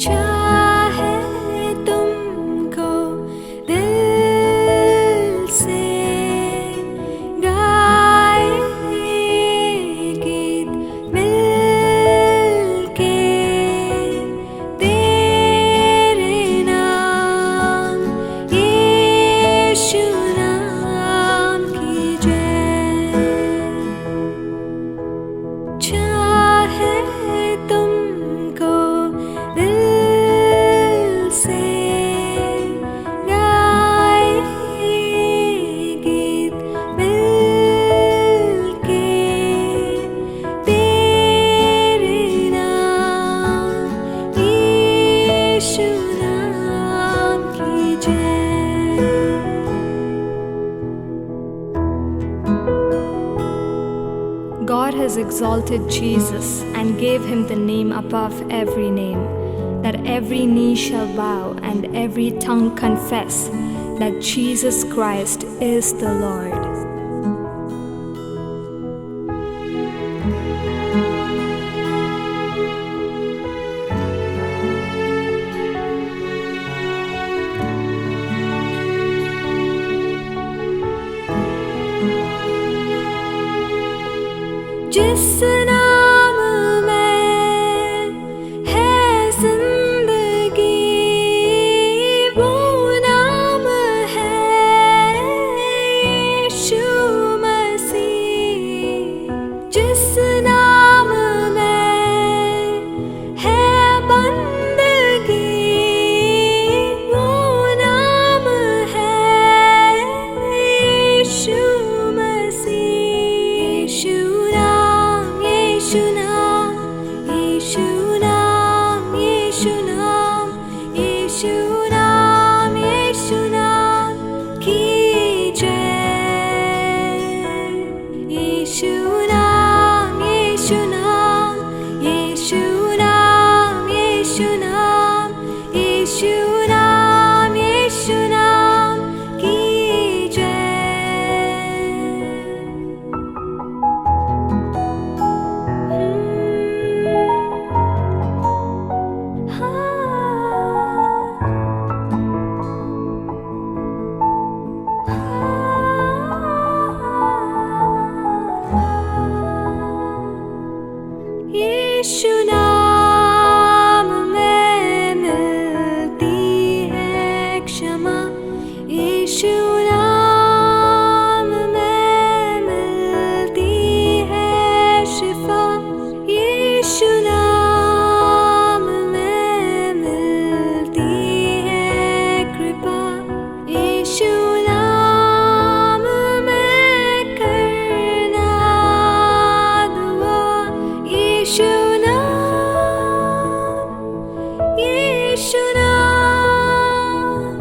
चाहे तुमको दिल से गाए गीत मिलके तेरे नाम यीशु नाम की जय। चाहे तुमको दिल से गाए गीत मिलके तेरे नाम यीशु नाम की जय। God has exalted Jesus and gave him the name above every name, that every knee shall bow and every tongue confess that Jesus Christ is the Lord. जिस नाम में है जिंदगी वो नाम है यीशु मसीह। जिस नाम में है बंदगी वो नाम है यीशु मसीह। यीशु नाम यीशु नाम यीशु नाम यीशु नाम यीशु नाम यीशु नाम की जय। यीशु नाम यीशु नाम यीशु नाम यीशु नाम यीशु नाम यीशु नाम की जय। यीशु नाम में मिलती है क्षमा। यीशु नाम में मिलती है शिफा। यीशु नाम में मिलती है कृपा। यीशु नाम में करना दुआ। यीशु नाम यीशु नाम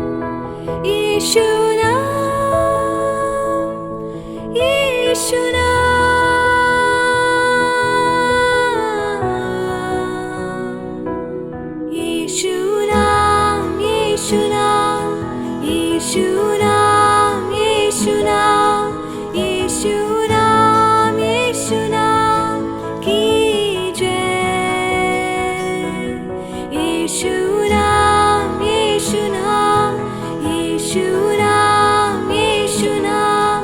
यीशु नाम यीशु नाम यीशु नाम यीशु नाम यीशु नाम यीशु नाम यीशु नाम यीशु नाम की जय। यीशु नाम यीशु नाम यीशु नाम यीशु नाम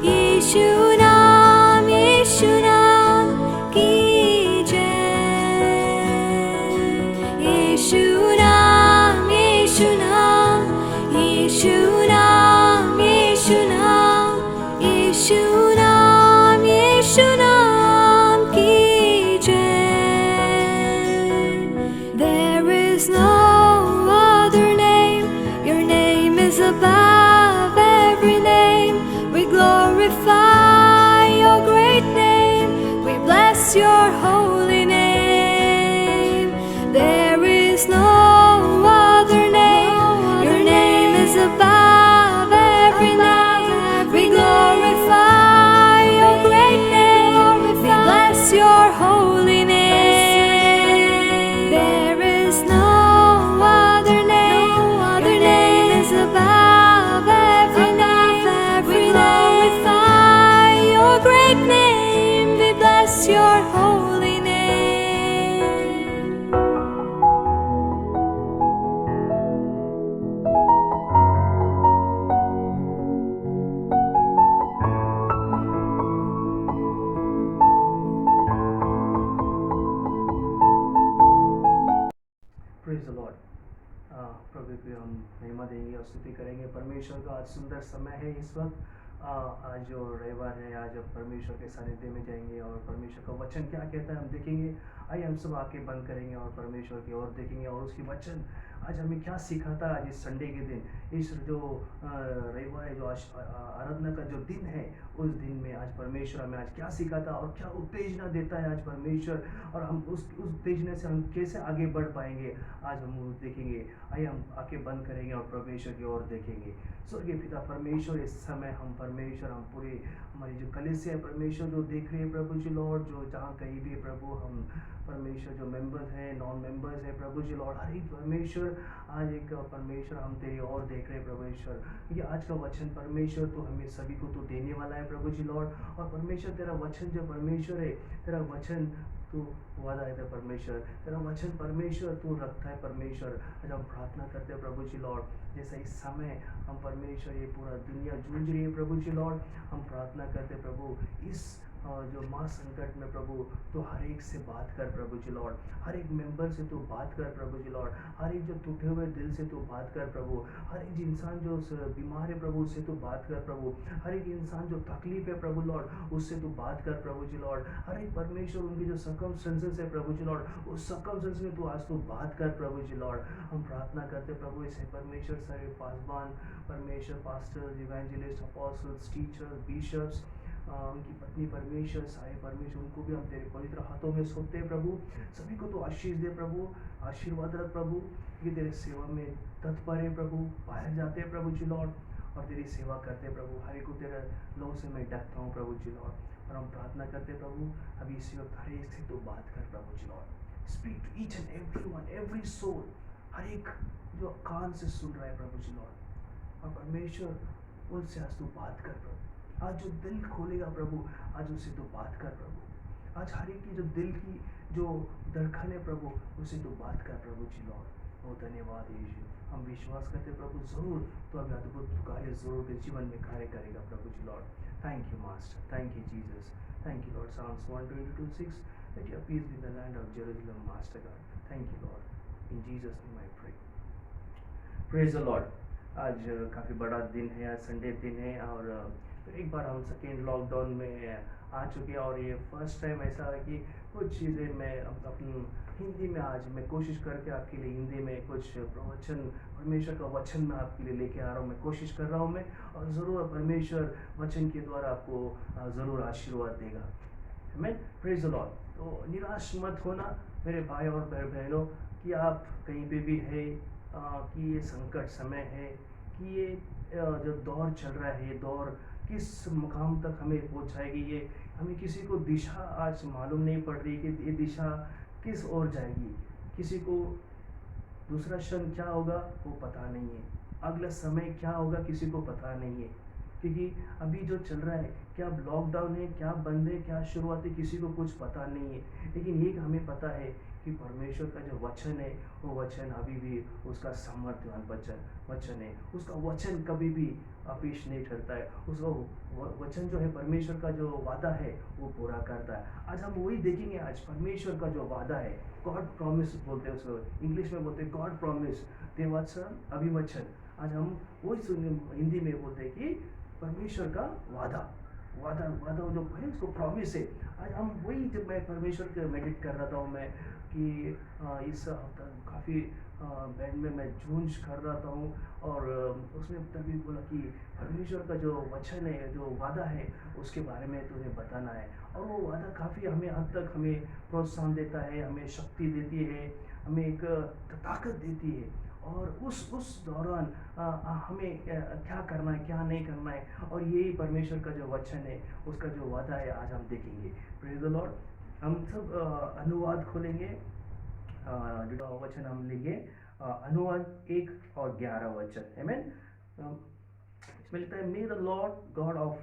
यीशु नाम यीशु नाम की जय। यीशु नाम यीशु नाम यीशु नाम यीशु नाम यीशु नाम यीशु नाम की जय। There is no other name, your name is above every name. We glorify your great name, we bless your holy name. There is no other name, your name is above every name. We glorify your great name, we bless your holy name. There is no praise the lord. प्रभु की हम महिमा देंगे और स्तुति करेंगे। परमेश्वर का आज सुंदर समय है इस वक्त। आज जो रविवार है, आज हम परमेश्वर के सानिध्य में जाएंगे और परमेश्वर का वचन क्या कहता है हम देखेंगे। आइए हम सब आके बंद करेंगे और परमेश्वर की ओर देखेंगे और उसकी वचन आज हमें क्या सिखाता है। आज इस संडे के दिन, इस जो रविवार है, जो आराधना का जो दिन है, उस दिन में आज परमेश्वर हमें आज क्या सिखाता और क्या उत्तेजना देता है आज परमेश्वर, और हम उस उत्तेजना से हम कैसे आगे बढ़ पाएंगे आज हम वो देखेंगे। आइए हम आके बंद करेंगे और परमेश्वर की ओर देखेंगे। स्वर्गीय पिता परमेश्वर, इस समय हम परमेश्वर, हम पूरी हमारी जो कलीसिया है परमेश्वर जो देख रहे हैं प्रभु जी लॉर्ड, जो जहाँ कहीं भी प्रभु हम परमेश्वर जो मेंबर्स हैं, नॉन मेंबर्स हैं प्रभु जी लॉर्ड, हर एक परमेश्वर आज एक परमेश्वर हम तेरी ओर देख रहे हैं परमेश्वर। ये आज का वचन परमेश्वर तो हमें सभी को तो देने वाला है प्रभु जी लॉर्ड, और परमेश्वर तेरा वचन जो परमेश्वर है, तेरा वचन तू वादा है परमेश्वर, तेरा वचन परमेश्वर तू रखता है परमेश्वर। आज हम प्रार्थना करते हैं प्रभु जी लॉर्ड, जैसा इस समय हम परमेश्वर ये पूरा दुनिया जूझ रही है प्रभु जी लॉर्ड, हम प्रार्थना करते हैं प्रभु इस जो माँ संकट में प्रभु तो हर एक से बात कर प्रभु जी लॉर्ड, हर एक मेंबर से तू बात कर प्रभु जी लॉर्ड, हर एक जो टूटे हुए दिल से तू बात कर प्रभु, हर एक इंसान जो बीमार है प्रभु उससे तू बात कर प्रभु, हर एक इंसान जो तकलीफ है प्रभु लॉर्ड उससे तू बात कर प्रभु जी लॉर्ड, हर एक परमेश्वर उनकी जो सर्कमस्टेंसेस है प्रभु जी लॉर्ड उस सर्कमस्टेंस में तू आज तू बात कर प्रभु जी लॉर्ड। हम प्रार्थना करते प्रभु इसे परमेश्वर सारे पासवान परमेश्वर, pastor, evangelist, apostles, teachers, bishops, उनकी पत्नी परमेश्वर, सारे परमेश्वर, उनको भी हम तेरे पवित्र हाथों में सौंपते हैं प्रभु। सभी को तो आशीष दे प्रभु, आशीर्वाद रख प्रभु, कि तेरे सेवा में तत्पर है प्रभु, बाहर जाते हैं प्रभु जी लॉर्ड और तेरी सेवा करते हैं प्रभु। हर एक को तेरे लौ से मैं डरता हूँ प्रभु जी लॉर्ड, और हम प्रार्थना करते हैं प्रभु अभी इसी वक्त हर एक से तो बात कर प्रभु जी lord, speak to each and every one, every soul, हर एक जो कान से सुन रहा है प्रभु जी लॉर्ड, और परमेश्वर उनसे आज तू बात कर प्रभु। आज जो दिल खोलेगा प्रभु आज उससे तो बात कर प्रभु, आज हर एक की जो दिल की जो धड़कन है प्रभु उससे तो बात कर प्रभु जी लॉर्ड। बहुत धन्यवाद यीशु, हम विश्वास करते प्रभु जरूर तो अभी अद्भुत कार्य जरूर के जीवन में कार्य करेगा प्रभु जी lord. Thank you master, thank you Jesus, thank you lord. Psalms 122:6 Let your peace be in the land of Jerusalem, Master God. Thank you Lord, in Jesus name I pray. Praise the Lord। आज काफ़ी बड़ा दिन है, आज Sunday दिन है, और फिर एक बार हम सेकेंड लॉकडाउन में आ चुके हैं, और ये फर्स्ट टाइम ऐसा है कि कुछ चीज़ें मैं अपनी हिंदी में आज मैं कोशिश करके आपके लिए हिंदी में कुछ प्रवचन, परमेश्वर का वचन मैं आपके लिए लेके आ रहा हूँ, मैं कोशिश कर रहा हूँ मैं, और ज़रूर परमेश्वर वचन के द्वारा आपको ज़रूर आशीर्वाद देगा। आमीन, प्रेज द लॉर्ड। तो निराश मत होना मेरे भाई और बहनों, कि आप कहीं पे भी है, कि ये संकट समय है, कि ये जो दौर चल रहा है, ये दौर किस मुकाम तक हमें पहुंचाएगी, ये हमें किसी को दिशा आज मालूम नहीं पड़ रही कि ये दिशा किस ओर जाएगी, किसी को दूसरा क्षण क्या होगा वो पता नहीं है, अगला समय क्या होगा किसी को पता नहीं है, क्योंकि अभी जो चल रहा है क्या लॉकडाउन है, क्या बंद है, क्या शुरुआत है, किसी को कुछ पता नहीं है। लेकिन एक हमें पता है कि परमेश्वर का जो वचन है वो वचन अभी भी उसका सामर्थ्यवान वचन है, उसका वचन कभी भी अपेश नहीं ठहरता है, उसका वचन जो है परमेश्वर का जो वादा है वो पूरा करता है। आज हम वही देखेंगे, आज परमेश्वर का जो वादा है, गॉड प्रॉमिस बोलते हैं उसको, इंग्लिश में बोलते हैं गॉड प्रॉमिस, देववचन, अभिवचन। आज हम वही हिंदी में बोलते हैं कि परमेश्वर का वादा जो है उसको प्रॉमिस है। आज हम वही, जब मैं परमेश्वर के मेडिटेट कर रहा था मैं कि इस हफ्ता काफ़ी बैंड में मैं जूझ कर रहा था हूँ, और उसमें तभी बोला कि परमेश्वर का जो वचन है, जो वादा है, उसके बारे में तुम्हें बताना है, और वो वादा काफ़ी हमें हद तक हमें प्रोत्साहन देता है, हमें शक्ति देती है, हमें एक ताकत देती है, और उस दौरान हमें क्या करना है, क्या नहीं करना है, और यही परमेश्वर का जो वचन है, उसका जो वादा है, आज हम देखेंगे। Praise the Lord. हम सब अनुवाद खोलेंगे, वचन हम लेंगे, अनुवाद 1 और 11 वचन। आमीन। इसमें लिखता है, मे the Lord God of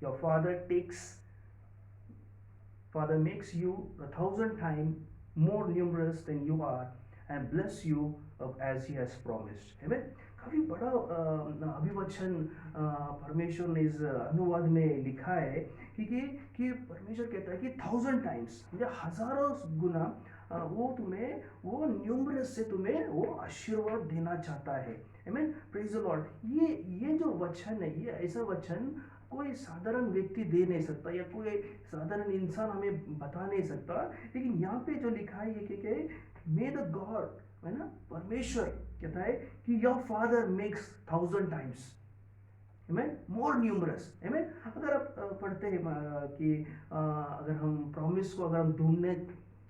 your father makes you 1,000 times more numerous than you are and bless you as he has promised। Amen। काफ़ी बड़ा अभिवचन परमेश्वर ने इस अनुवाद में लिखा है, कि परमेश्वर कहता है कि 1,000 times, या हजारों गुना वो तुम्हें वो न्यूमरस से तुम्हें वो आशीर्वाद देना चाहता है। आमीन, प्रेज द लॉर्ड। ये जो वचन है, ये ऐसा वचन कोई साधारण व्यक्ति दे नहीं सकता या कोई साधारण इंसान हमें बता नहीं सकता। लेकिन यहाँ पे जो लिखा है ये कि मे द गॉड, है ना, परमेश्वर कहता है कि योर फादर मेक्स 1000 टाइम्स आमेन मोर न्यूमरस। आमेन, अगर आप पढ़ते हैं कि अगर हम प्रॉमिस को अगर हम ढूंढने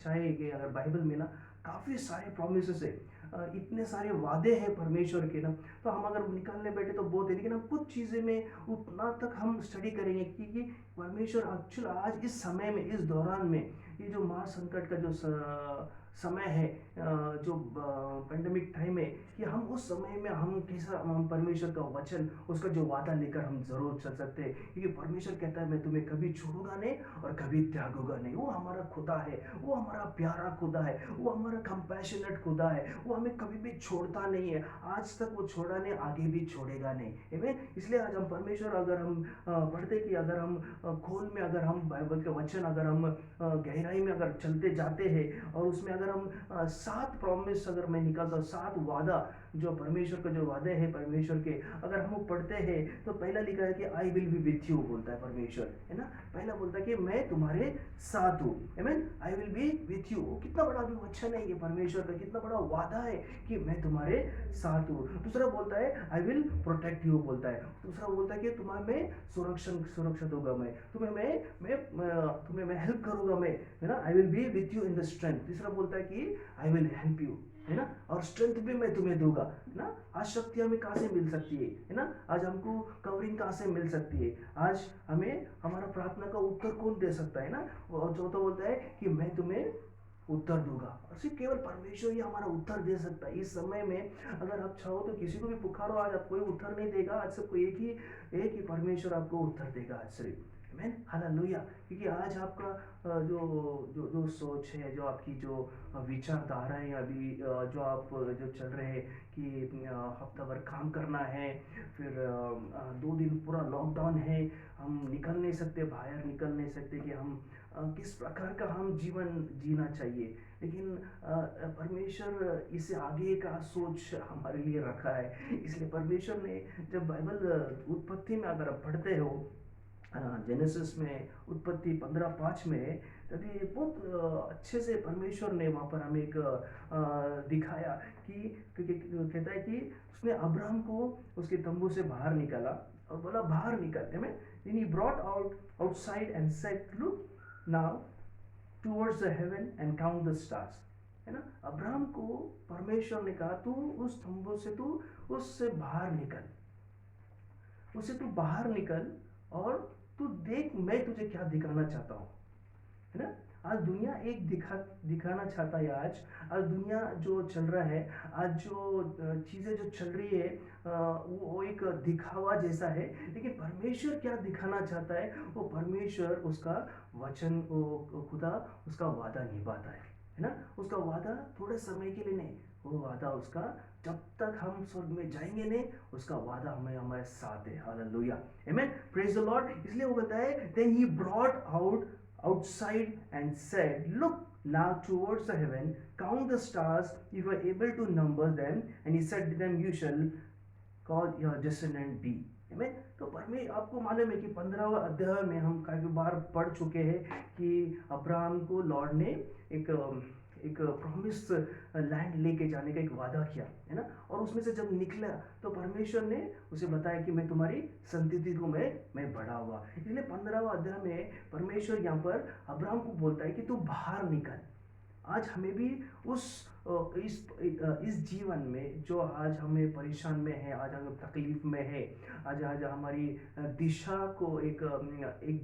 चाहेंगे, अगर बाइबल में ना काफ़ी सारे प्रॉमिसेस है, इतने सारे वादे हैं परमेश्वर के ना, तो हम अगर निकालने बैठे तो बहुत है। लेकिन हम कुछ चीज़ें में उतना तक हम स्टडी करेंगे कि परमेश्वर एक्चुअल आज इस समय में, इस दौरान में, ये जो महासंकट का जो समय है, जो पेंडेमिक टाइम है, कि हम उस समय में हम कैसा हम परमेश्वर का वचन, उसका जो वादा लेकर हम जरूर चल सकते हैं। क्योंकि परमेश्वर कहता है मैं तुम्हें कभी छोड़ूंगा नहीं और कभी त्यागूंगा नहीं। वो हमारा खुदा है, वो हमारा प्यारा खुदा है, वो हमारा कंपैशनेट खुदा है, वो हमें कभी भी छोड़ता नहीं है। आज तक वो छोड़ा नहीं, आगे भी छोड़ेगा नहीं। आमीन। इसलिए आज हम परमेश्वर, अगर हम पढ़ते कि अगर हम खोल में, अगर हम बाइबल के वचन, अगर हम गहराई में अगर चलते जाते हैं और उसमें अगर हम 7 प्रॉमिस अगर मैं निकालता हूँ, 7 वादा जो परमेश्वर का जो वादे हैं परमेश्वर के, अगर हम पढ़ते हैं तो पहला लिखा है कि I will be with you, बोलता है परमेश्वर, है ना। पहला बोलता है कि मैं तुम्हारे साथ हूँ। आमीन, आई विल बी विथ यू। कितना बड़ा भी वचन है ये परमेश्वर का, कितना बड़ा वादा है कि मैं तुम्हारे साथ हूँ। दूसरा बोलता है आई विल प्रोटेक्ट यू, बोलता है। दूसरा बोलता है कि तुम्हें मैं सुरक्षित होगा, मैं तुम्हें मैं हेल्प करूंगा, मैं, है ना, आई will be with you in the strength. तीसरा बोलता है कि आई विल हेल्प यू, है ना, और स्ट्रेंथ भी मैं तुम्हें दूंगा, है ना। आज शक्ति हमें कहाँ से मिल सकती है ना, आज हमको कवरिंग कहाँ से मिल सकती है, आज हमें हमारा प्रार्थना का उत्तर कौन दे सकता है ना। और चौथा बोलता है कि मैं तुम्हें उत्तर दूंगा, और सिर्फ केवल परमेश्वर ही हमारा उत्तर दे सकता है। इस समय में अगर आप चाहो तो किसी को भी पुकारो, आज आप कोई उत्तर नहीं देगा, आज सबको एक ही परमेश्वर आपको उत्तर देगा आज सिर्फ। आमीन, हालेलुया। क्योंकि आज आपका जो जो जो सोच है, जो आपकी जो विचारधारा है, अभी जो आप जो चल रहे हैं कि हफ्ता भर काम करना है, फिर 2 दिन पूरा लॉकडाउन है, हम निकल नहीं सकते, बाहर निकल नहीं सकते, कि हम किस प्रकार का हम जीवन जीना चाहिए। लेकिन परमेश्वर इससे आगे का सोच हमारे लिए रखा है। इसलिए परमेश्वर ने जब बाइबल उत्पत्ति में अगर आप पढ़ते हो, जेनेसिस में, उत्पत्ति 15:5 में, तभी बहुत अच्छे से परमेश्वर ने वहाँ पर हमें एक दिखाया कि कहता है कि उसने अब्राहम को उसके तंबू से बाहर निकाला और बोला बाहर निकल। में then he brought outside and said look now towards the heaven and count the stars, है ना। अब्राहम को परमेश्वर ने कहा तू उस तंबू से, तू उससे बाहर निकल, उससे तू बाहर निकल और तू देख मैं तुझे क्या दिखाना चाहता हूँ, है ना। आज दुनिया एक दिखाना चाहता है। आज दुनिया जो चल रहा है, आज जो चीज़ें जो चल रही है, वो एक दिखावा जैसा है। लेकिन परमेश्वर क्या दिखाना चाहता है, वो परमेश्वर उसका वचन, वो खुदा उसका वादा निभाता है ना। उसका वादा थोड़े समय के लिए नहीं, वो वादा उसका जब तक हम स्वर्ग में जाएंगे नहीं, उसका वादा हमें हमारे साथ है। हालेलुया, आमीन, प्रेज द लॉर्ड। इसलिए वो कहता है then he brought outside and said look now towards the heaven, count the stars if you are able to number them, and he said to them you shall call your descendant be। आमीन। तो परमेश्वर, आपको मालूम है कि 15वां अध्याय में हम काफी बार पढ़ चुके हैं कि अब्राहम को लॉर्ड ने एक प्रॉमिस लैंड लेके जाने का एक वादा किया, है ना। और उसमें से जब निकला तो परमेश्वर ने उसे बताया कि मैं तुम्हारी संतति को मैं बढ़ाऊंगा। इसलिए 15वां अध्याय में परमेश्वर यहाँ पर अब्राहम को बोलता है कि तू बाहर निकल। आज हमें भी इस जीवन में जो आज हमें परेशान में है, आज हम तकलीफ में है, आज हमारी दिशा को एक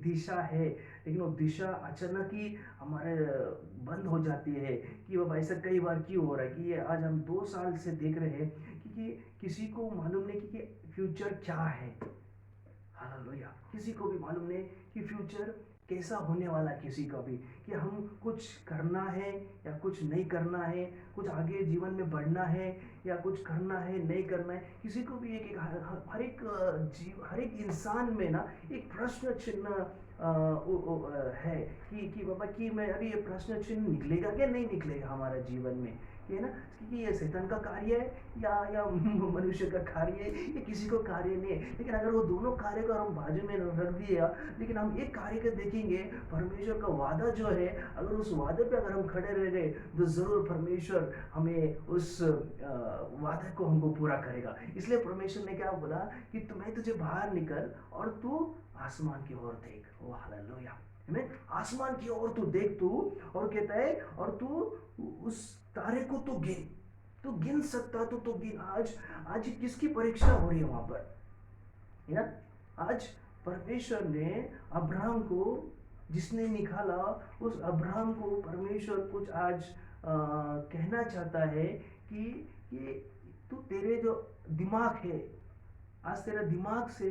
दिशा है, लेकिन वो दिशा अचानक ही हमारे बंद हो जाती है कि बाबा ऐसा कई बार क्यों हो रहा है। कि ये आज हम 2 साल से देख रहे हैं कि किसी को मालूम नहीं कि फ्यूचर क्या है। हालेलुया, किसी को भी मालूम नहीं कि फ्यूचर कैसा होने वाला, किसी का भी, कि हम कुछ करना है या कुछ नहीं करना है, कुछ आगे जीवन में बढ़ना है या कुछ करना है नहीं करना है। किसी को भी हर एक इंसान में ना एक प्रश्न चिन्ह है कि बाबा कि मैं अभी ये प्रश्न चिन्ह निकलेगा क्या नहीं निकलेगा हमारा जीवन में, कि है ना, कि ये शैतान का कार्य है या मनुष्य का कार्य है, ये किसी को कार्य नहीं है। लेकिन अगर वो दोनों कार्य को हम बाजू में रख दिया, लेकिन हम एक कार्य को देखेंगे, परमेश्वर का वादा जो है, अगर उस वादे पे अगर हम खड़े रह गए तो जरूर परमेश्वर हमें उस वादे को हमको पूरा करेगा। इसलिए परमेश्वर ने क्या बोला कि तुम्हें तुझे बाहर निकल और तू आसमान की ओर देख। ओ हालेलुया, आमीन। आसमान की ओर तू देख, तू, और कहता है और तू उस तारे को तो गिन सकता तो गिन। आज किसकी परीक्षा हो रही है वहां पर, है ना? आज परमेश्वर ने अब्राहम को, जिसने निकाला, उस अब्राहम को परमेश्वर कुछ आज कहना चाहता है कि तू तेरे जो दिमाग है, आज तेरा दिमाग से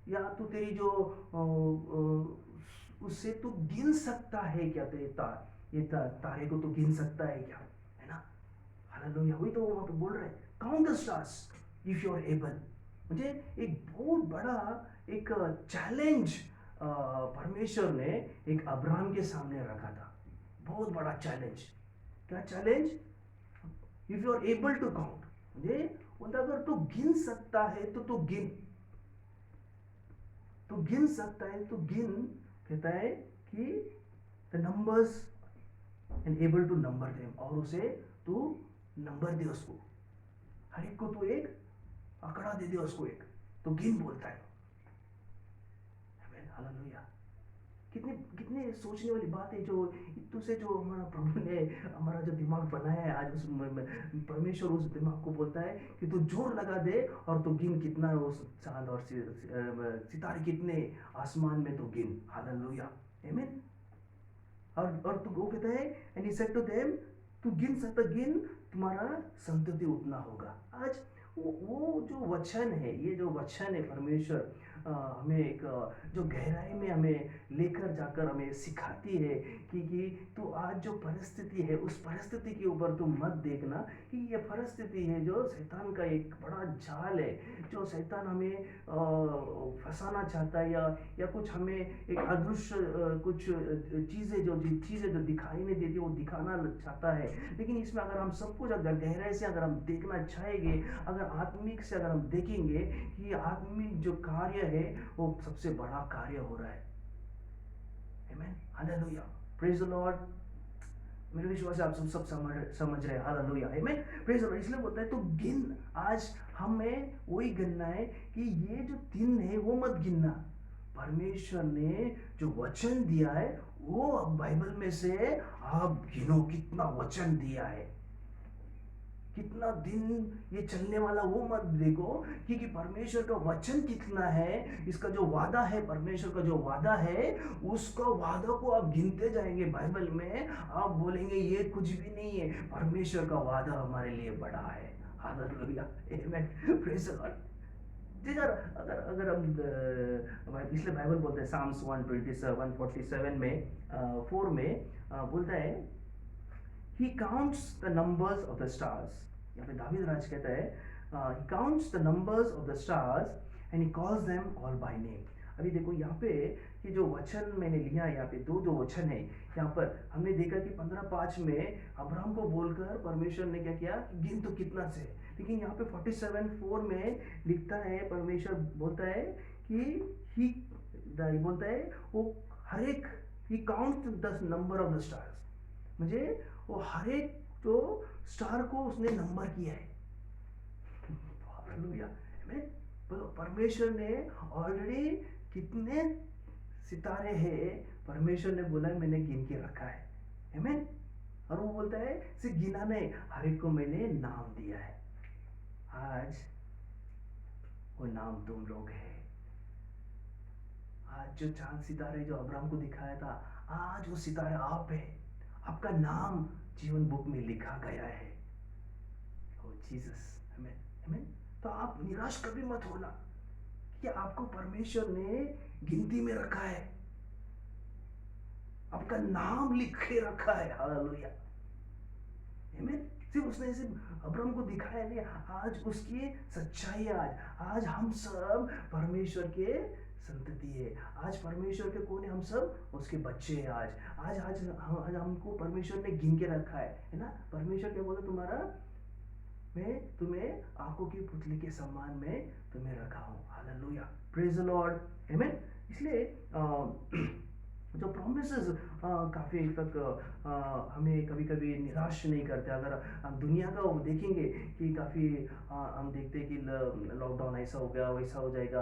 या तू तेरी जो उससे तू गिन सकता है क्या? ये तारे को तू गिन सकता है क्या, है ना? हालेलुया। वही तो वहां पे बोल रहे हैं, count the stars if you are able. मुझे एक बहुत बड़ा एक चैलेंज परमेश्वर ने एक अब्राहम के सामने रखा था, बहुत बड़ा चैलेंज। क्या challenge? If you are able to count, मुझे बोलता अगर तू गिन सकता है तो तू गिन, तो गिन सकता है तो गिन। कहता है कि the numbers and able to number them, और उसे तू नंबर दे, उसको हर एक को तू एक आंकड़ा दे दे उसको एक, तो गिन बोलता है। हालेलुया। कितने सोचने वाली बात है जो इतने से जो हमारा प्रभु ने हमारा जो दिमाग बनाया है, आज उस परमेश्वर उस दिमाग को बोलता है कि तू जोर लगा दे और तू गिन कितना है उस चांद और सितारे कितने आसमान में तू गिन। हालेलुया, आमीन। और तू वो कहता है and he said to them, तू गिन सकता, गिन, तुम्हारा संतति उतना होगा। आज वो जो वचन है, ये जो वचन है परमेश्वर हमें एक जो गहराई में हमें लेकर जाकर हमें सिखाती है कि तू आज जो परिस्थिति है, उस परिस्थिति के ऊपर तू मत देखना कि ये परिस्थिति है जो शैतान का एक बड़ा जाल है, जो शैतान हमें फंसाना चाहता है या कुछ हमें एक अदृश्य कुछ चीज़ें जो दिखाई नहीं देती वो दिखाना चाहता है। लेकिन इसमें अगर हम सब कुछ अगर गहराई से अगर हम देखना चाहेंगे, अगर आत्मिक से अगर हम देखेंगे कि आत्मिक जो कार्य है वो सबसे बड़ा कार्य हो रहा है। आमीन, हालेलुया, प्रेज द लॉर्ड। मेरे विश्वास आप सब समझ रहे हैं। हालेलुया, आमीन, प्रेज द लॉर्ड। इसलिए बोलता है तो गिन, आज हमें वही गिनना है कि ये जो दिन है वो मत गिनना। परमेश्वर ने जो वचन दिया है वो अब बाइबल में से आप गिनो, कितना वचन दिया है, कितना दिन ये चलने वाला वो मत देखो, क्योंकि परमेश्वर का वचन कितना है, इसका जो वादा है, परमेश्वर का जो वादा है, उसका वादा को आप गिनते जाएंगे बाइबल में, आप बोलेंगे ये कुछ भी नहीं है, परमेश्वर का वादा हमारे लिए बड़ा है। हालेलुया, आमीन, प्रेज द लॉर्ड। अगर हम इसलिए बाइबल बोलते हैं साम्स 147 में 4 में बोलता है He counts the numbers of the stars. यहाँ पे दावीद राज कहता है He counts the numbers of the stars and he calls them all by name. अभी देखो यहाँ पे ये जो वचन मैंने लिया, यहाँ पे दो वचन है। यहाँ पर हमने देखा कि 15:5 में अब्राहम को बोलकर परमेश्वर ने क्या किया, गिन तो कितना से। लेकिन यहाँ पे 47:4 में लिखता है, परमेश्वर बोलता है कि बोलता है वो हर एक He counts the number of the stars, मुझे वो हर एक जो स्टार को उसने नंबर किया है। हालेलुया, आमीन। परमेश्वर ने ऑलरेडी कितने सितारे हैं, परमेश्वर ने बोला है मैंने गिन के रखा है, आमीन। और वो बोलता है सिर्फ गिना नहीं, हर एक को मैंने नाम दिया है। आज वो नाम तुम लोग है। आज जो चांद सितारे जो अब्राहम को दिखाया था, आज वो सितारे आप है, आपका नाम जीवन बुक में लिखा गया है। ओ जीसस, आमीन, आमीन। तो आप निराश कभी मत होना कि आपको परमेश्वर ने गिनती में रखा है, आपका नाम लिखे रखा है। हालेलुया, आमीन। सिर्फ उसने सिर्फ अब्राहम को दिखाया नहीं, आज उसकी सच्चाई, आज हम सब परमेश्वर के संतति है। आज परमेश्वर के कौन है? हम सब उसके बच्चे हैं। आज हमको परमेश्वर ने गिन के रखा है ना। परमेश्वर क्या बोला? मैं तुम्हें आंखों की पुतली के सम्मान में तुम्हें रखा हूँ। हालेलुया, प्रेज द लॉर्ड, आमेन। इसलिए जो प्रोमिसेस काफ़ी तक हमें कभी कभी निराश नहीं करते। अगर हम दुनिया का वो देखेंगे कि काफ़ी हम देखते हैं कि लॉकडाउन ऐसा हो गया, वैसा हो जाएगा,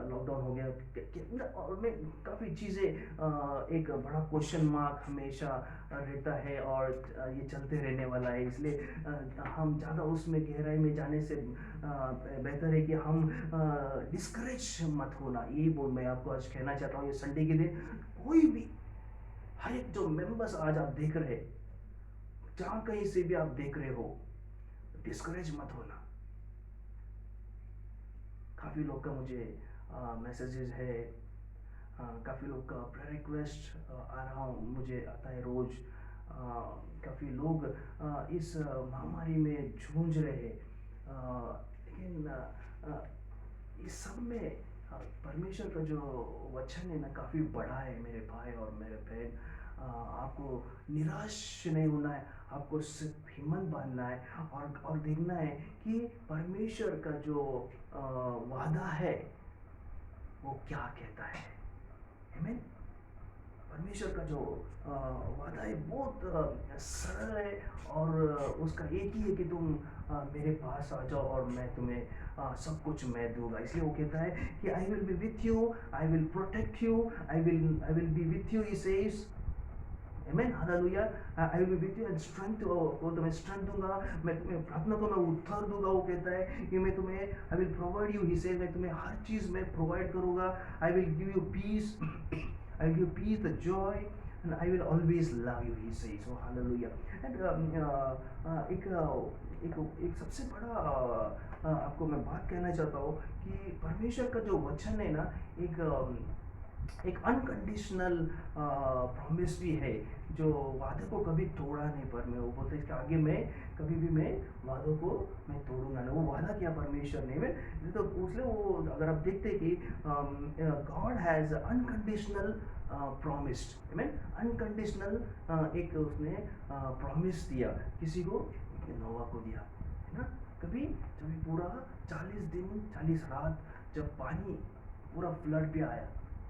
लॉकडाउन हो गया, और में काफ़ी चीज़ें एक बड़ा क्वेश्चन मार्क हमेशा रहता है और ये चलते रहने वाला है। इसलिए हम ज़्यादा उसमें गहराई में जाने से बेहतर है कि हम डिस्करेज मत होना। ये बोल मैं आपको आज कहना चाहता हूँ। ये संडे के दिन कोई भी, हर एक जो मेंबर्स आज आप देख रहे, जहां कहीं से भी आप देख रहे हो, डिस्करेज मत होना। काफी लोग का मुझे मैसेजेस है, काफी लोग का प्रेयर रिक्वेस्ट आ रहा हूँ, मुझे आता है रोज। काफी लोग इस महामारी में जूझ रहे हैं, लेकिन इस सब में परमेश्वर का जो वचन है ना, काफ़ी बड़ा है मेरे भाई और मेरे बहन। आपको निराश नहीं होना है, आपको सिर्फ हिम्मत बांधना है और देखना है कि परमेश्वर का जो वादा है वो क्या कहता है। आमीन। परमेश्वर का जो वादा है बहुत सरल है और उसका एक ही है कि तुम मेरे पास आ जाओ और मैं तुम्हें सब कुछ मैं दूंगा। इसलिए वो कहता है कि I will be with you, I will protect you, I will be with you, he says. आमीन, हालेलुया। I will be with you and strength, वो तुम्हें स्ट्रेंथ दूंगा, मैं तुम्हें प्रार्थना को मैं उत्तर दूंगा। वो कहता है कि मैं तुम्हें, I will provide you, he says, मैं तुम्हें हर चीज़ मैं प्रोवाइड करूंगा। I will give you peace, I will give peace, the joy, and I will always love you, he says. Oh, hallelujah. And एक सबसे बड़ा आपको मैं बात कहना चाहता हूँ कि परमेश्वर का जो वचन है ना, एक अनकंडीशनल प्रॉमिस भी है, जो वादे को कभी तोड़ा नहीं। पर मैं वो बोलते इसके आगे मैं कभी भी मैं वादों को मैं तोड़ूंगा नहीं। वो वादा किया परमेश्वर ने, मैं तो उसने वो, अगर आप देखते कि गॉड हैज़ अनकंडीशनल प्रॉमिस्ड, आमीन, अनकंडीशनल एक उसने प्रॉमिस दिया किसी को, नोवा को दिया, है ना। कभी जब पूरा 40 दिन 40 रात जब पानी पूरा फ्लड पे आया,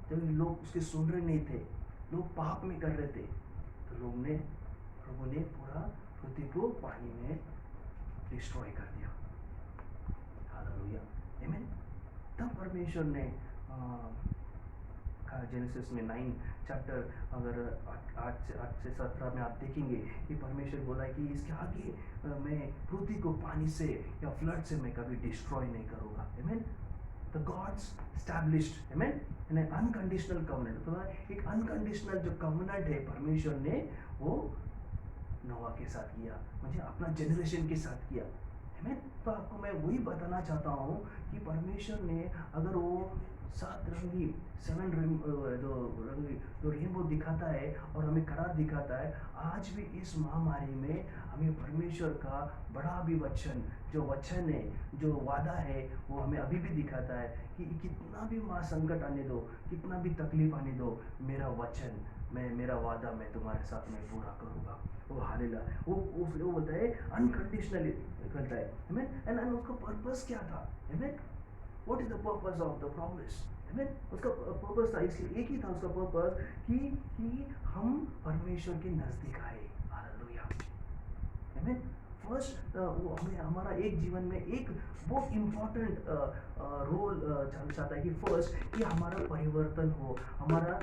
जब लोग उसके सुन रहे नहीं थे, लोग पाप में कर रहे थे, तो प्रभु ने पूरा पृथ्वी को पानी में डिस्ट्रॉय कर दिया। हालेलुया, आमीन। तब परमेश्वर ने जेनेसिस में 9 चैप्टर अगर 8 से 17 में आप देखेंगे कि परमेश्वर बोला कि इसके आगे मैं पृथ्वी को पानी से या फ्लड से मैं कभी डिस्ट्रॉय नहीं करूँगा। आमीन। The God's established, amen, in an unconditional covenant। तो एक अनकंडीशनल जो कवनेंट है परमेश्वर ने, वो नोवा के साथ किया, मुझे अपना जनरेशन के साथ किया। आमीन। तो आपको मैं वही बताना चाहता हूँ कि परमेश्वर ने अगर वो 7 रंगी जो रेनबो दिखाता है और हमें करार दिखाता है, आज भी इस महामारी में हमें परमेश्वर का बड़ा भी वचन, जो वचन है, जो वादा है, वो हमें अभी भी दिखाता है कि कितना भी संकट आने दो, कितना भी तकलीफ आने दो, मेरा वचन, मेरा वादा मैं तुम्हारे साथ में पूरा करूँगा। वो हालेलुया, वो बोलता है अनकंडीशनली करता है। आमीन। एंड उसका पर्पस क्या था? आमीन। What is the purpose of the promise? आमीन। उसका पर्पस था, इसलिए एक ही था उसका पर्पस कि हम परमेश्वर के नजदीक आए। हालेलुया, आमीन। फर्स्ट वो हमें हमारा एक जीवन में एक बहुत इम्पॉर्टेंट रोल चाहता है कि फर्स्ट कि हमारा परिवर्तन हो, हमारा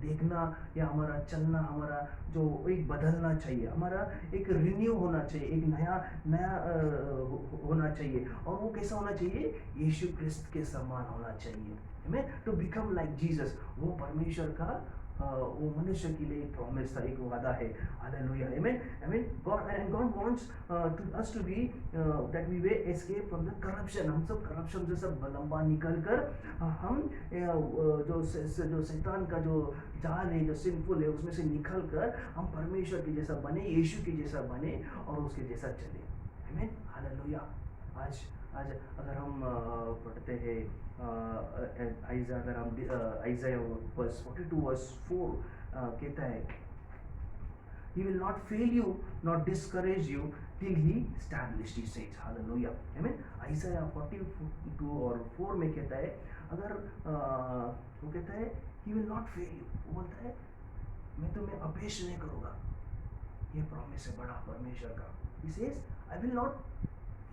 देखना या हमारा चलना, हमारा जो एक बदलना चाहिए, हमारा एक रिन्यू होना चाहिए, एक नया होना चाहिए। और वो कैसा होना चाहिए? यीशु क्रिस्त के समान होना चाहिए। आमीन। टू बिकम लाइक जीसस, वो परमेश्वर का वो मनुष्य के लिए एक प्रॉमिस था, एक वादा है। हालेलुया, आमीन, आमीन। God wants us to be that we may escape from the corruption। हम सब करप्शन से सब लंबा निकल कर हम जो शैतान का जो जाल है, जो सिंफुल है, उसमें से निकल कर हम परमेश्वर के जैसा बने, यीशु के जैसा बने और उसके जैसा चले। आमीन, हालेलुया। आज आज अगर हम पढ़ते हैं आइज़ा, अगर हम आइज़ाया वर्स 42 वर्स 4 कहता है, He will not fail you nor discourage you till He established, He says. Hallelujah. Amen. आइज़ाया 42 और 4 में कहता है, अगर वो कहता है He will not fail you, वो बोलता है मैं तुम्हें अपेश नहीं करूँगा। ये प्रॉमिस है बड़ा परमेश्वर का। He says, I will not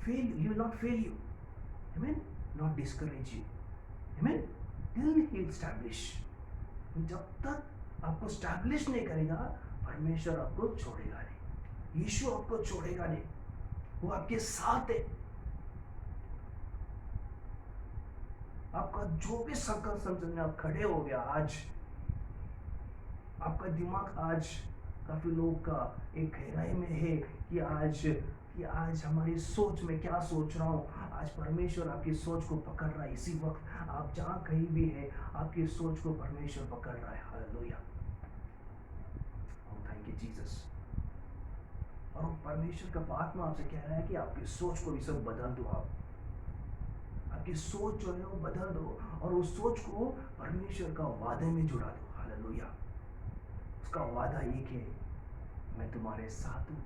fail you, He will not fail you. Amen. Not discourage you. Amen. Till He establish. जब तक आपको establish नहीं करेगा, परमेश्वर आपको छोड़ेगा नहीं, यीशु आपको छोड़ेगा नहीं, वो आपके साथ है। आपका जो भी सर्कमस्टेंस में आप खड़े हो गया आज, आपका दिमाग आज काफी लोगों का एक गहराई में है कि आज हमारी सोच में क्या सोच रहा हूँ। आज परमेश्वर आपकी सोच को पकड़ रहा है। इसी वक्त आप जहाँ कहीं भी है, आपकी सोच को परमेश्वर पकड़ रहा है। Hallelujah, thank you Jesus. और परमेश्वर का आत्मा आपसे कह रहा है कि आपकी सोच को भी सब बदल दो। आप आपकी सोच जो है वो बदल दो और उस सोच को परमेश्वर का वादे में जुड़ा दो। हालेलुया। उसका वादा एक है, मैं तुम्हारे साथ हूँ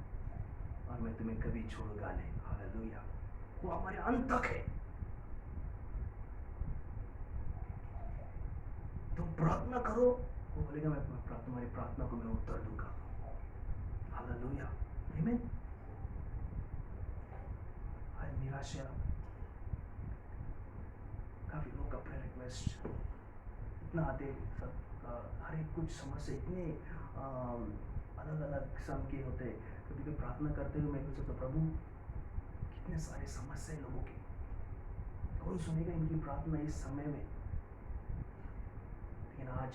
और मैं तुम्हें कभी छोड़ूंगा नहीं। हालेलुया। वो हमारे अंत तक है। तुम प्रार्थना करो, वो बोलेगा मैं तुम्हारी प्रार्थना को मैं उत्तर दूंगा। हालेलुया, आमीन। आज निराशा, काफी लोग का प्रेयर रिक्वेस्ट इतना आते सब, हर एक कुछ समस्या इतने अलग अलग किस्म के होते। कभी कभी प्रार्थना करते हुए मैं सोचता, प्रभु कितने सारे समस्या लोगों की, कौन सुनेगा इनकी प्रार्थना इस समय में। लेकिन आज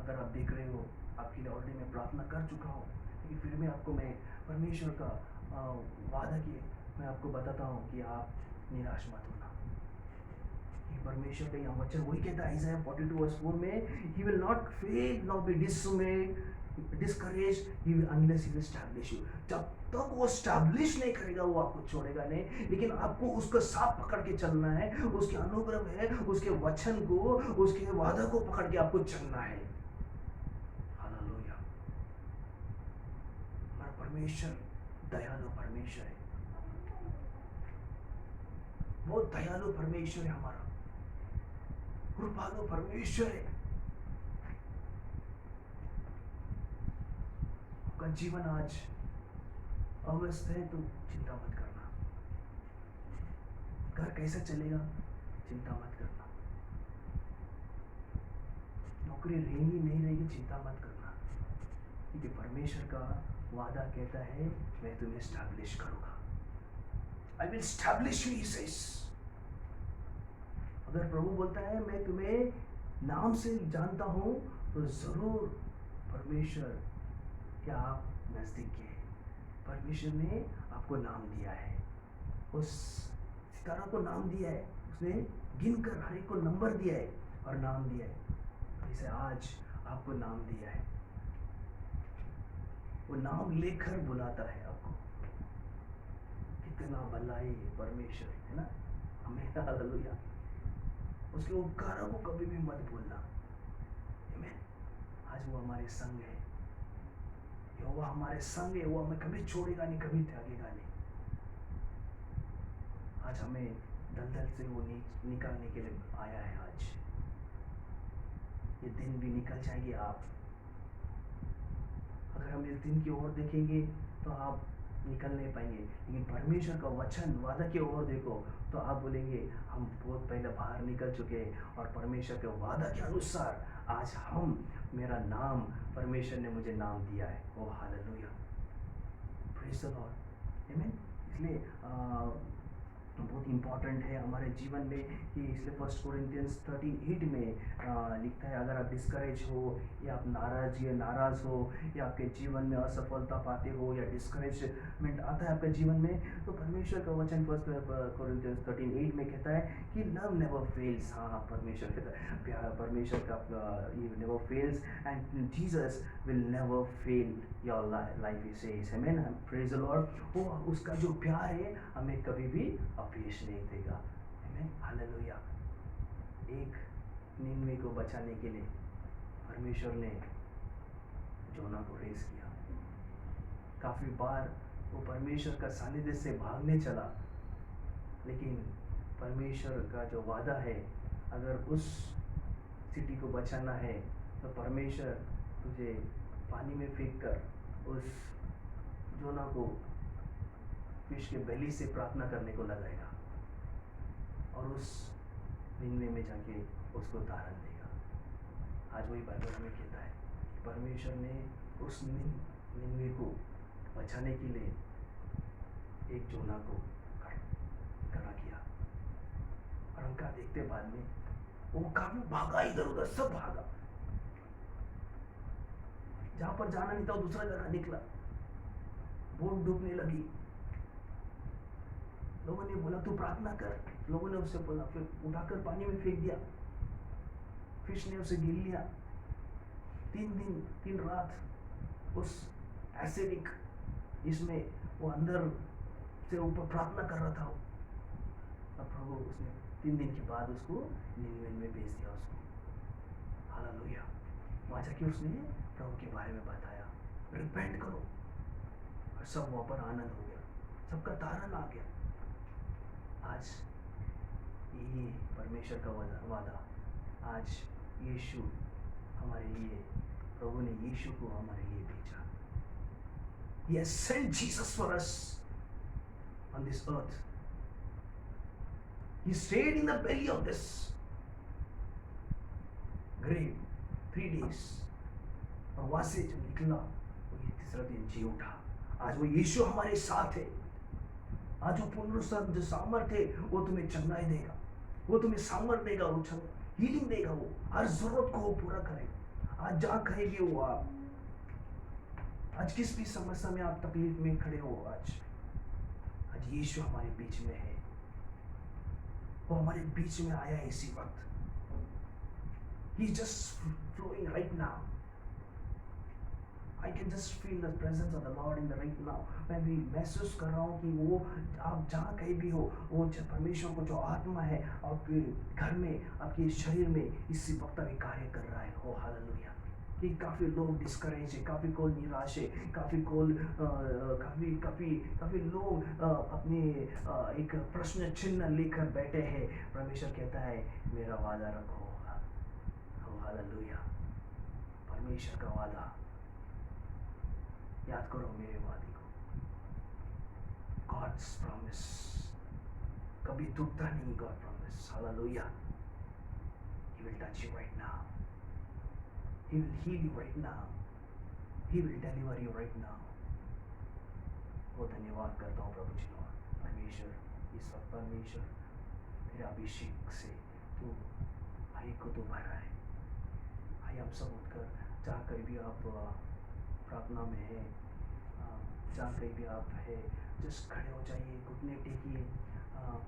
अगर आप देख रहे हो, आपके लिए ऑलरेडी मैं प्रार्थना कर चुका हूँ, लेकिन फिर भी आपको मैं परमेश्वर का वादा किए मैं आपको बताता हूँ कि आप निराश मत होना। ये परमेश्वर का यहाँ वचन वही कहता है आइज़ाया 42:4 में, He will not fail nor be discouraged unless He will establish you। जब तक वो establish नहीं करेगा वो आपको छोड़ेगा नहीं, लेकिन आपको उसका साथ पकड़ के चलना है, उसके अनुग्रह में, उसके वचन को, उसके वादा को पकड़ के आपको चलना है। हालेलुया। हमारा परमेश्वर दयालु परमेश्वर है, बहुत दयालु परमेश्वर है, हमारा कृपालु परमेश्वर है। आपका जीवन आज अवस्थ है तो चिंता मत करना। घर कैसा चलेगा चिंता मत करना। नौकरी रहेगी नहीं रहेगी चिंता मत करना, क्योंकि परमेश्वर का वादा कहता है मैं तुम्हें एस्टैब्लिश करूंगा। I will establish you, he says। अगर प्रभु बोलता है मैं तुम्हें नाम से जानता हूं, तो जरूर परमेश्वर क्या आप नजदीक के। परमेश्वर ने आपको नाम दिया है, उस सितारा को नाम दिया है, उसने गिनकर हर एक को नंबर दिया है और नाम दिया है। इसे आज आपको नाम दिया है, वो नाम लेकर बुलाता है आपको। कितना भलाई परमेश्वर है ना हमें। हालेलुया। उसके उपकारों को कभी भी मत भूलना। आमीन। आज वो हमारे संग है, यहोवा हमारे संग है, वो हमें कभी छोड़ेगा नहीं, कभी त्यागेगा नहीं। आज हमें दलदल से वो निकालने के लिए आया है। आज ये दिन भी निकल जाएंगे। आप अगर हम इस दिन की ओर देखेंगे तो आप निकल नहीं पाएंगे, लेकिन परमेश्वर का वचन वादा की ओर देखो तो आप बोलेंगे हम बहुत पहले बाहर निकल चुके हैं, और परमेश्वर के वादा के अनुसार आज हम, मेरा नाम, परमेश्वर ने मुझे नाम दिया है। ओ हालेलुया, प्रेज़ द लॉर्ड, आमीन। इसलिए बहुत इम्पॉर्टेंट है हमारे जीवन में कि इसलिए 1 कोरिन्थियंस 13:8 में लिखता है, अगर आप डिस्करेज हो या आप नाराज़ हो या आपके जीवन में असफलता पाते हो या डिस्करेजमेंट आता है आपके जीवन में, तो परमेश्वर का वचन 1 कोरिन्थियंस 13:8 में कहता है कि लव नेवर फेल्स। हाँ, परमेश्वर कहता है, प्यार परमेश्वर का ये never fails and Jesus will never fail your life, he says. आमीन, प्रेज़ द लॉर्ड। वो उसका जो प्यार है हमें कभी भी अपयश नहीं देगा। आमीन, हालेलुया। एक निन्वे को बचाने के लिए परमेश्वर ने जोना को रेस किया। काफी बार वो परमेश्वर का सानिध्य से भागने चला, लेकिन परमेश्वर का जो वादा है, अगर उस सिटी को बचाना है तो परमेश्वर तुझे पानी में फेंक कर उस जोना को फिश के बेली से प्रार्थना करने को लगाएगा और उस निन्वे में जाके उसको तारण देगा। आज वही बाइबल हमें कहता है कि परमेश्वर ने उस निन्वे को बचाने के लिए एक जोना को खड़ा किया। और हम क्या देखते बाद में, वो काफी भागा, इधर उधर सब भागा, जहां पर जाना नहीं था वो दूसरा जगह निकला, बोट डूबने लगी। लोगों ने बोला तू प्रार्थना कर, लोगों ने उससे बोला, फिर उठाकर पानी में फेंक दिया, फिश ने उसे गिन लिया। 3 दिन 3 रात उस एसिडिक इसमें वो अंदर से ऊपर प्रार्थना कर रहा था। और प्रभु उसने 3 दिन के बाद उसको निन्वे में भेज दिया उसको। हालेलुया। वहाँ जाके उसने प्रभु के बारे में बताया, रिपेंट करो, और सब वहाँ पर आनंद हो गया, सबका तारण आ गया। आज ये परमेश्वर का वादा, आज यीशु हमारे लिए, प्रभु ने यीशु को हमारे लिए भेजा। He has sent Jesus for us on this earth. He stayed in the belly of this grave 3 days, और वहां से जो निकला वो ये तीसरा दिन जी उठा। आज वो यीशु हमारे साथ है। आज वो पुनरुत्थान जो सामर्थ्य है वो तुम्हें चंगाई देगा, वो तुम्हें सामर्थ देगा, वो हीलिंग देगा, वो हर जरूरत को वो पूरा करेगा। आज जहाँ कहीं भी हो आप, आज किस भी समस्या में आप तकलीफ में खड़े हो, आज यीशु हमारे बीच में है। वो हमारे बीच में आया है इसी वक्त। He's just flowing right now. I can just feel the presence of the Lord in the right now. मैं भी महसूस कर रहा हूँ कि वो आप जहाँ कहीं भी हो, वो परमेश्वर को जो आत्मा है आपके घर में, आपके शरीर में इसी वक्त अभी कार्य कर रहा है। हो हालेलुया। कि काफ़ी लोग डिस्करेज है, काफ़ी कोई निराश है, काफ़ी लोग अपने एक प्रश्न चिन्ह लेकर बैठे हैं। परमेश्वर कहता है मेरा वादा रखो। हालेलुया। परमेश्वर का वादा याद करो, मेरे वादे को। गॉड्स प्रॉमिस कभी टूटता नहीं। God promise, hallelujah. He will touch you right now. He will heal you right now. He will deliver you right now. बहुत धन्यवाद करता हूँ प्रभु जी लॉर्ड। परमेश्वर, इस वक्त परमेश्वर तेरे अभिषेक से तू हर एक को तू भर रहा है। आइए हम सब उठकर, जहाँ कहीं भी आप प्रार्थना में है, जहाँ कहीं भी आप है, जस्ट खड़े हो जाइए, घुटने टेकिए।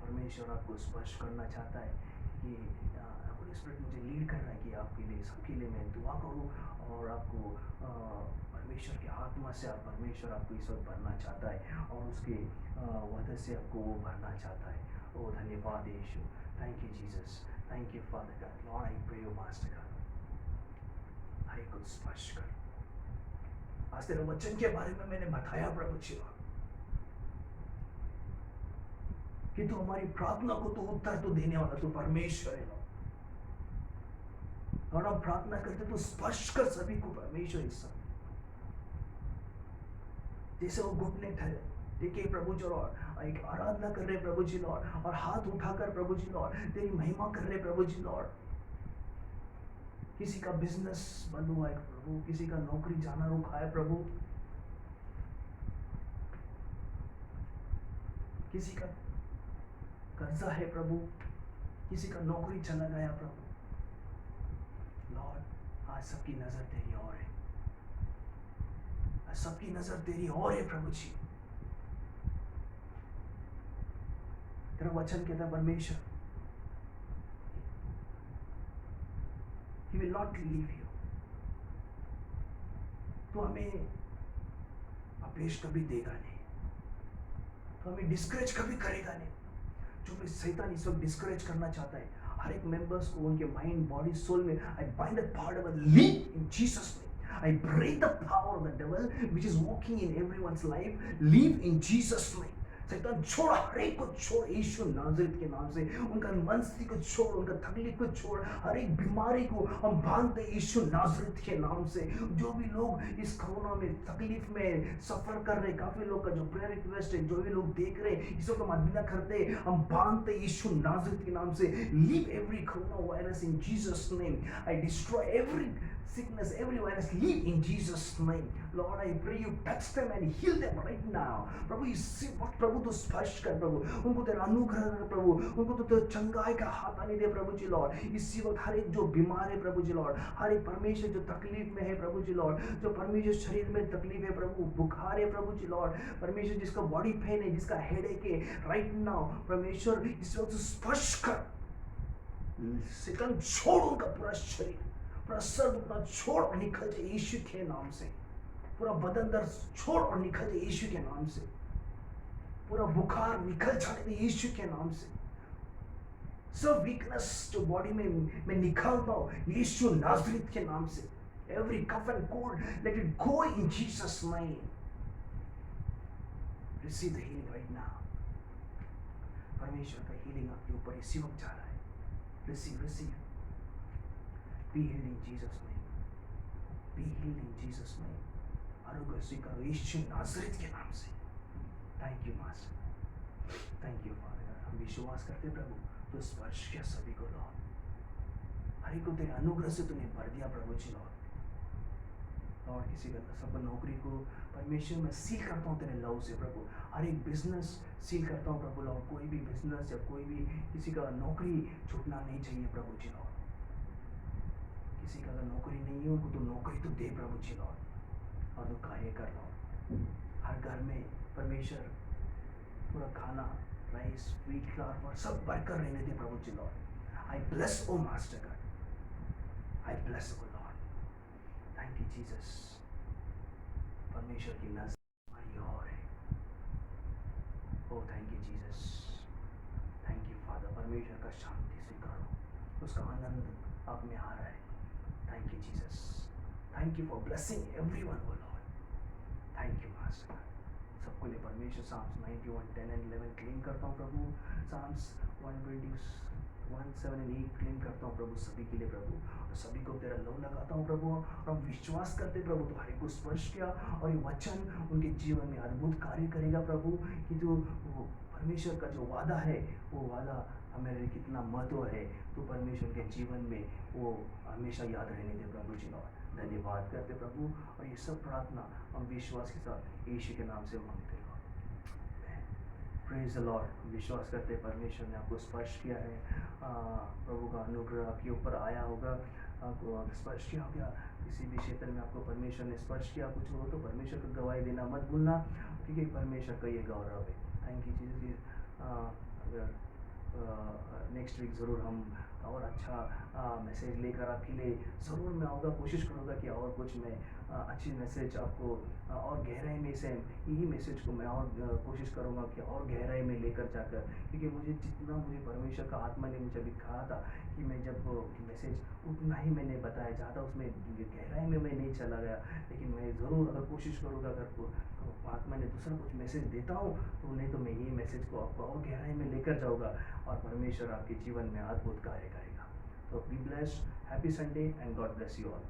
परमेश्वर आपको स्पर्श करना चाहता है कि होली स्पिरिट मुझे लीड कर रहा है कि आपके लिए, सबके लिए मैं दुआ करूं, और आपको परमेश्वर के आत्मा से आप, परमेश्वर आपको इस वक्त भरना चाहता है और उसके वजह से आपको वो भरना चाहता है। ओ धन्यवाद यीशु। Thank you Jesus, thank you father God. Lord I pray you master God, हर एक को स्पर्श कर। आज तेरे वचन के बारे में मैंने बताया प्रभु जी कि तू हमारी प्रार्थना को तो उत्तर तो देने वाला, तू परमेश्वर है। और हम प्रार्थना करते तो स्पर्श कर सभी को परमेश्वर इस समय, जैसे वो घुटने ठहरे देखिए प्रभु जी लॉर्ड, एक आराधना कर रहे प्रभु जी लॉर्ड, और हाथ उठाकर प्रभु जी लॉर्ड तेरी महिमा कर रहे प्रभु जी लॉर्ड। किसी का बिजनेस बंद हुआ है प्रभु, किसी का नौकरी जाना रुका है प्रभु, किसी का कर्जा है प्रभु, किसी का नौकरी चला गया प्रभु। लॉर्ड आज सबकी नजर तेरी और है, आज सबकी नजर तेरी और है प्रभु जी। तेरा वचन कहता है परमेश्वर, He will not leave you। तो हमें अपयश कभी देगा नहीं, तो हमें डिस्करेज कभी करेगा नहीं, जो भी शैतान इस वक्त डिस्करेज करना चाहता है हर एक मेंबर्स को उनके माइंड बॉडी सोल में I bind that power of leave in Jesus name I break the power of the devil which is walking in everyone's life. Leave in Jesus' name. शैतान छोड़, हर एक को छोड़ यीशु नाज़रेत के नाम से। उनका मनस्ती को छोड़, उनका तकलीफ को छोड़, हर एक बीमारी को हम बांधते यीशु नाज़रेत के नाम से। जो भी लोग इस कोरोना में तकलीफ में सफर कर रहे, काफी लोग का जो प्रेयर रिक्वेस्ट है, जो भी लोग देख रहे हैं, इस वक्त हम अदबिना करते, हम बांधते यीशु नाज़रेत के नाम से। Leave every corona virus in Jesus' name. I destroy every sickness, every virus, leave in Jesus' name. Lord, I pray you touch them and heal them right now. प्रभु इसी वक्त प्रभु तो स्पर्श कर प्रभु, उनको तेरा अनुग्रह कर प्रभु, उनको तो तेरा चंगाई का हाथ आने दे प्रभु जी लॉर्ड। इसी वक्त हर एक जो बीमार है प्रभु जी लॉर्ड, हर एक परमेश्वर जो तकलीफ में है प्रभु जी लॉर्ड, जो परमेश्वर शरीर में तकलीफ है प्रभु, बुखार है प्रभु जी लॉर्ड, परमेश्वर जिसका बॉडी पेन है, जिसका हेडेक है, राइट नाउ परमेश्वर इस वक्त स्पर्श कर, शैतान छोड़ उनका पूरा शरीर, पूरा सर दुखना छोड़ और निकल जाए यीशु के नाम से। पूरा बदन दर्द छोड़ और निकल जाए यीशु के नाम से। पूरा बुखार निकल जाने दे यीशु के नाम से। सब वीकनेस जो बॉडी में मैं निकालता हूँ यीशु नाज़रेत के नाम से। Every cough and cold, let it go in Jesus' name. Receive the healing right now. परमेश्वर का हीलिंग आपके ऊपर इसी वक्त जा रहा है। Receive, receive. Be healed in Jesus' name. Be healed in Jesus' name. आरोग्य स्वीकारो यीशु नाज़रेत के नाम से। Thank you, Master. Thank you, Father. हम विश्वास करते प्रभु, तो स्पर्श किया सभी को लॉर्ड। हर एक को तेरे अनुग्रह से तूने भर दिया प्रभु जी लॉर्ड। लॉर्ड किसी का सफल नौकरी को परमेश्वर मैं सील करता हूँ तेरे लव से प्रभु। हर एक बिजनेस सील करता हूँ प्रभु लॉर्ड। कोई भी बिजनेस या कोई भी किसी का नौकरी छूटना नहीं चाहिए प्रभु जी लॉर्ड। किसी का अगर नौकरी नहीं है उनको तो नौकरी तो दे प्रभु जी लॉर्ड, और तो कार्य कर लॉर्ड। हर घर में परमेश्वर पूरा खाना, राइस, व्हीट, फ्लावर सब भरकर रहने दे प्रभु जी lord. I bless oh master God, I bless oh Lord. Thank you Jesus. परमेश्वर की नजर हमारी और है। Oh thank you Jesus, thank you father. परमेश्वर का शांति स्वीकारो, उसका आनंद आप में आ रहा है। Thank you Jesus, thank you for blessing everyone O Lord. Thank you master. सबको लिए परमेश्वर साम्स 91, 10 and 11 क्लेम करता हूँ प्रभु। साम्स 120, 1, 7 and 8 क्लेम करता हूँ प्रभु सभी के लिए प्रभु। और सभी को तेरा लव लगाता हूँ प्रभु, और हम विश्वास करते प्रभु तो हर एक को स्पर्श किया, और ये वचन उनके जीवन में अद्भुत कार्य करेगा प्रभु। कि जो परमेश्वर का जो वादा है वो वादा हमारे लिए कितना महत्व है, तो परमेश्वर के जीवन में वो हमेशा याद रहने दे प्रभु जी लॉर्ड। धन्यवाद करते प्रभु, और ये सब प्रार्थना हम विश्वास के साथ यीशु के नाम से मांगते हैं। Praise the Lord. विश्वास करते परमेश्वर ने आपको स्पर्श किया है, प्रभु का अनुग्रह आपके ऊपर आया होगा, आपको स्पर्श किया हो गया। किसी भी क्षेत्र में आपको परमेश्वर ने स्पर्श किया कुछ हो तो परमेश्वर को गवाही देना मत भूलना, क्योंकि परमेश्वर का ये गौरव है। Thank you Jesus. अगर नेक्स्ट वीक ज़रूर हम और अच्छा मैसेज लेकर आपके लिए ज़रूर मैं आऊँगा। कोशिश करूँगा कि और कुछ मैं अच्छी मैसेज आपको और गहराई में से यही मैसेज को मैं और कोशिश करूँगा कि और गहराई में लेकर जाकर, क्योंकि मुझे जितना मुझे परमेश्वर का आत्मा ने मुझे अभी कहा था कि मैं जब मैसेज उतना ही मैंने बताया, ज़्यादा उसमें गहराई में मैं नहीं चला गया। लेकिन मैं ज़रूर अगर कोशिश करूँगा, अगर आत्मा ने दूसरा कुछ मैसेज देता हूँ तो नहीं तो मैं ये मैसेज को आपको और गहराई में लेकर जाऊँगा, और परमेश्वर आपके जीवन में अद्भुत कार्य करेगा। तो be blessed, happy Sunday and God bless you all.